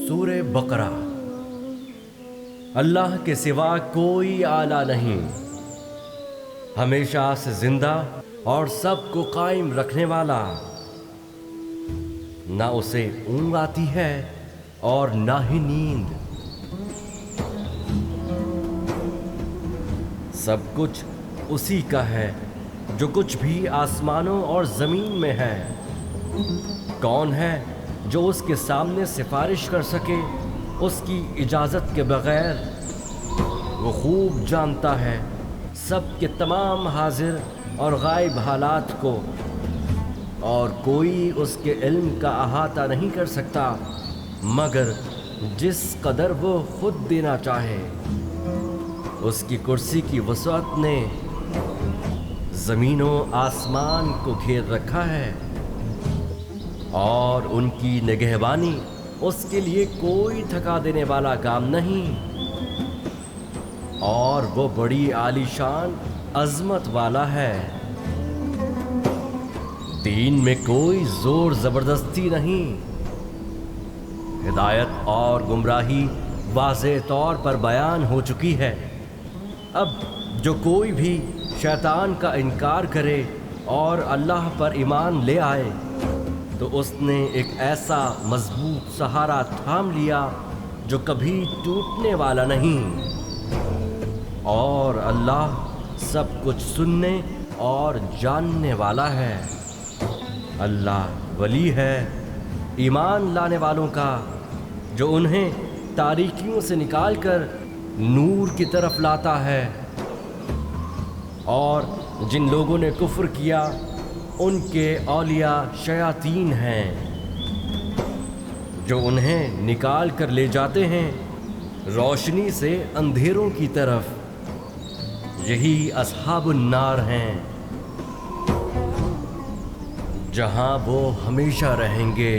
سورہ بقرہ۔ اللہ کے سوا کوئی آلہ نہیں، ہمیشہ سے زندہ اور سب کو قائم رکھنے والا۔ نہ اسے اونگ آتی ہے اور نہ ہی نیند۔ سب کچھ اسی کا ہے، جو کچھ بھی آسمانوں اور زمین میں ہے۔ کون ہے جو اس کے سامنے سفارش کر سکے اس کی اجازت کے بغیر؟ وہ خوب جانتا ہے سب کے تمام حاضر اور غائب حالات کو، اور کوئی اس کے علم کا احاطہ نہیں کر سکتا مگر جس قدر وہ خود دینا چاہے۔ اس کی کرسی کی وسعت نے زمین و آسمان کو گھیر رکھا ہے، اور ان کی نگہبانی اس کے لیے کوئی تھکا دینے والا کام نہیں، اور وہ بڑی عالی شان عظمت والا ہے۔ دین میں کوئی زور زبردستی نہیں، ہدایت اور گمراہی واضح طور پر بیان ہو چکی ہے۔ اب جو کوئی بھی شیطان کا انکار کرے اور اللہ پر ایمان لے آئے تو اس نے ایک ایسا مضبوط سہارا تھام لیا جو کبھی ٹوٹنے والا نہیں، اور اللہ سب کچھ سننے اور جاننے والا ہے۔ اللہ ولی ہے ایمان لانے والوں کا، جو انہیں تاریکیوں سے نکال کر نور کی طرف لاتا ہے، اور جن لوگوں نے کفر کیا ان کے اولیاء شیاطین ہیں، جو انہیں نکال کر لے جاتے ہیں روشنی سے اندھیروں کی طرف۔ یہی اصحاب النار ہیں جہاں وہ ہمیشہ رہیں گے۔